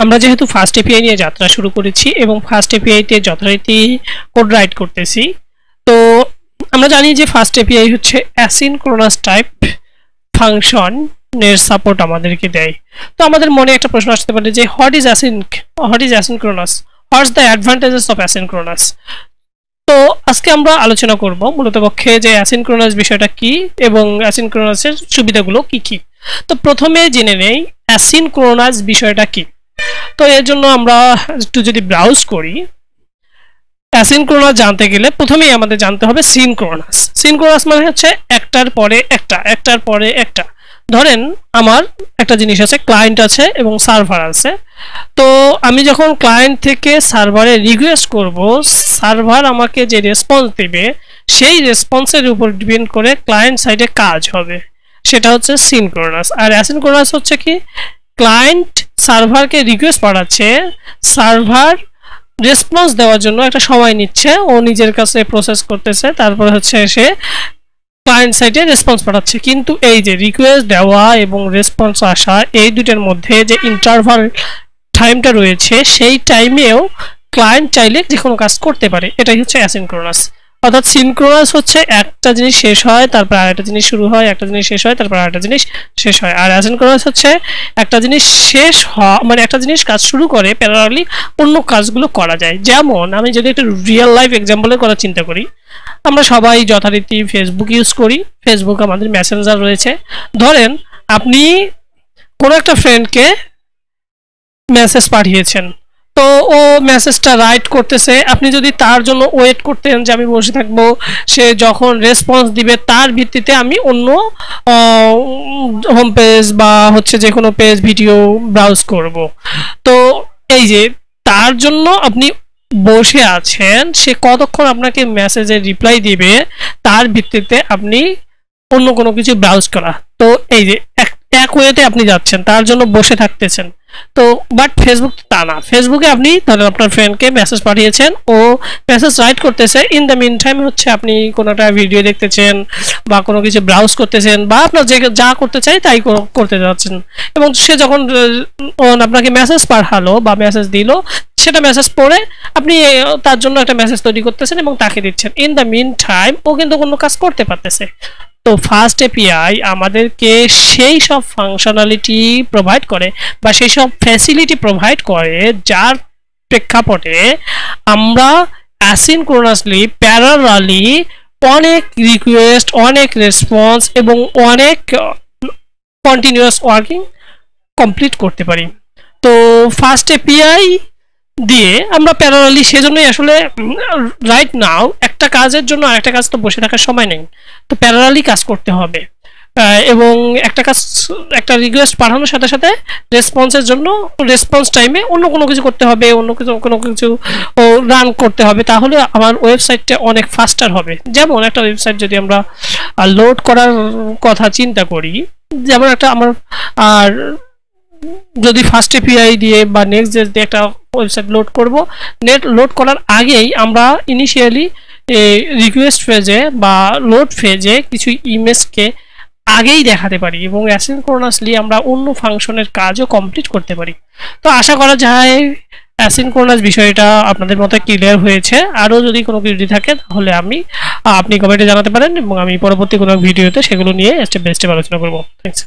আমরা যেহেতু first API নিয়ে যাত্রা শুরু করেছি এবং ফার্স্ট এপিআই তে যথারীতি কোড রাইট করতেছি, তো আমরা জানি যে ফার্স্ট এপিআই হচ্ছে অ্যাসিনক্রোনাস টাইপ ফাংশন এর সাপোর্ট আমাদেরকে দেয়। তো আমাদের মনে একটা প্রশ্ন আসতে পারে যে what is asynchronous, what's the advantages of asynchronous. তো আজকে আমরা আলোচনা করব মূলত পক্ষে যে অ্যাসিনক্রোনাস বিষয়টা কি এবং অ্যাসিনক্রোনাসের সুবিধাগুলো কি কি। তো প্রথমে জেনে নেই অ্যাসিনক্রোনাস বিষয়টা কি। তো এর জন্য আমরা একটু যদি ব্রাউজ করি, অ্যাসিনক্রোনাস জানতে গেলে প্রথমেই আমাদের জানতে হবে সিনক্রোনাস। সিনক্রোনাস মানে হচ্ছে একটার পরে একটা। ধরেন আমার একটা জিনিস আছে, ক্লায়েন্ট আছে এবং সার্ভার আছে। তো আমি যখন ক্লায়েন্ট থেকে সার্ভারে রিকোয়েস্ট করব, সার্ভার আমাকে যে রেসপন্স দেবে সেই রেসপন্সের উপর ডিপেন্ড করে ক্লায়েন্ট সাইডে কাজ হবে, সেটা হচ্ছে সিনক্রোনাস। আর অ্যাসিনক্রোনাস হচ্ছে কি, ক্লায়েন্ট সার্ভারকে রিকোয়েস্ট পাঠাচ্ছে, সার্ভার রেসপন্স দেওয়ার জন্য একটা সময় নিচ্ছে, ও নিজের কাছে প্রসেস করতেছে, তারপর হচ্ছে সে ক্লায়েন্ট সাইডে রেসপন্স পাঠাচ্ছে। কিন্তু এই যে রিকোয়েস্ট দেওয়া এবং রেসপন্স আসা, এই দুটোর মধ্যে যে ইন্টারভাল টাইমটা রয়েছে, সেই টাইমেও ক্লায়েন্ট চাইলে যে কোনো কাজ করতে পারে, এটাই হচ্ছে অ্যাসিনক্রোনাস। অর্থাৎ সিনক্রোনাস হচ্ছে একটা জিনিস শেষ হয় তারপর আরেকটা জিনিস শুরু হয়, একটা জিনিস শেষ হয় তারপর আরেকটা জিনিস শেষ হয়। আর অ্যাসিনক্রোনাস হচ্ছে একটা জিনিস শেষ হওয়া মানে একটা জিনিস কাজ শুরু করে প্যারালালি অন্য কাজগুলো করা যায়। যেমন আমি যদি একটা রিয়েল লাইফ এক্সাম্পলের কথা চিন্তা করি, আমরা সবাই যথারীতি ফেসবুক ইউজ করি, ফেসবুক আমাদের মেসেঞ্জার রয়েছে। ধরেন আপনি কোনো একটা ফ্রেন্ডকে মেসেজ পাঠিয়েছেন, তো ও মেসেজটা রাইট করতেছে, আপনি যদি তার জন্য ওয়েট করতেন যে আমি বসে থাকবো, সে যখন রেসপন্স দিবে তার ভিত্তিতে আমি অন্য হোম পেজ বা হচ্ছে যে কোনো পেজ ভিডিও ব্রাউজ করব। তো এই যে তার জন্য আপনি বসে আছেন, সে কতক্ষণ আপনাকে মেসেজের রিপ্লাই দিবে তার ভিত্তিতে আপনি অন্য কোনো কিছু ব্রাউজ করা। তো এই যে এক ওয়েতে আপনি যাচ্ছেন, তার জন্য বসে থাকতেছেন। তো বাট ফেসবুক তা না, ফেসবুকে আপনি ধরেন আপনার ফ্রেন্ডকে মেসেজ পাঠিয়েছেন, ও মেসেজ রাইট করতেছে, ইন দ্য মিন টাইম হচ্ছে আপনি কোনো একটা ভিডিও দেখতেছেন বা কোনো কিছু ব্রাউজ করতেছেন বা আপনার যে যা করতে চাই তাই করতে যাচ্ছেন। এবং সে যখন আপনাকে মেসেজ পাঠালো বা মেসেজ দিল, সেটা মেসেজ পড়ে আপনি তার জন্য একটা মেসেজ তৈরি করতেছেন এবং তাকে দিচ্ছেন। ইন দ্য মিন টাইম ও কিন্তু কোনো কাজ করতে পারতেছে। তো ফার্স্ট এপিআই আমাদেরকে সেই সব ফাংশনালিটি প্রোভাইড করে বা সেই সব ফ্যাসিলিটি প্রোভাইড করে যার প্রেক্ষাপটে আমরা অ্যাসিনক্রোনাসলি প্যারালালি অনেক রিকোয়েস্ট, অনেক রেসপন্স এবং অনেক কন্টিনিউয়াস ওয়ার্কিং কমপ্লিট করতে পারি। তো ফার্স্ট এপিআই দিয়ে আমরা প্যারালালি, সেজন্যই আসলে রাইট নাও একটা কাজের জন্য আরেকটা কাজ তো বসে থাকার সময় নেই, তো প্যারালালি কাজ করতে হবে। এবং একটা কাজ, একটা রিকোয়েস্ট পাঠানোর সাথে সাথে রেসপন্সের জন্য রেসপন্স টাইমে অন্য কোনো কিছু করতে হবে, অন্য কোনো কিছু রান করতে হবে, তাহলে আমার ওয়েবসাইটটা অনেক ফাস্টার হবে। যেমন একটা ওয়েবসাইট যদি আমরা লোড করার কথা চিন্তা করি, যেমন একটা আমার আর যদি ফার্স্ট এপিআই দিয়ে বা নেক্সট দিয়ে একটা ওয়েবসাইট লোড করব, নেট লোড করার আগেই আমরা ইনিশিয়ালি রিকোয়েস্ট ফেজে বা লোড ফেজে কিছু ইমেজকে আগেই দেখাতে পারি এবং অ্যাসিনক্রোনাসলি আমরা অন্য ফাংশনের কাজও কমপ্লিট করতে পারি। তো আশা করা যায় অ্যাসিনক্রোনাস বিষয়টা আপনাদের মতো ক্লিয়ার হয়েছে। আরও যদি কোনো কিছু থাকে তাহলে আপনি কমেন্টে জানাতে পারেন এবং আমি পরবর্তী কোনো ভিডিওতে সেগুলো নিয়ে স্টেপ বাই স্টেপ আলোচনা করবো। থ্যাংকস।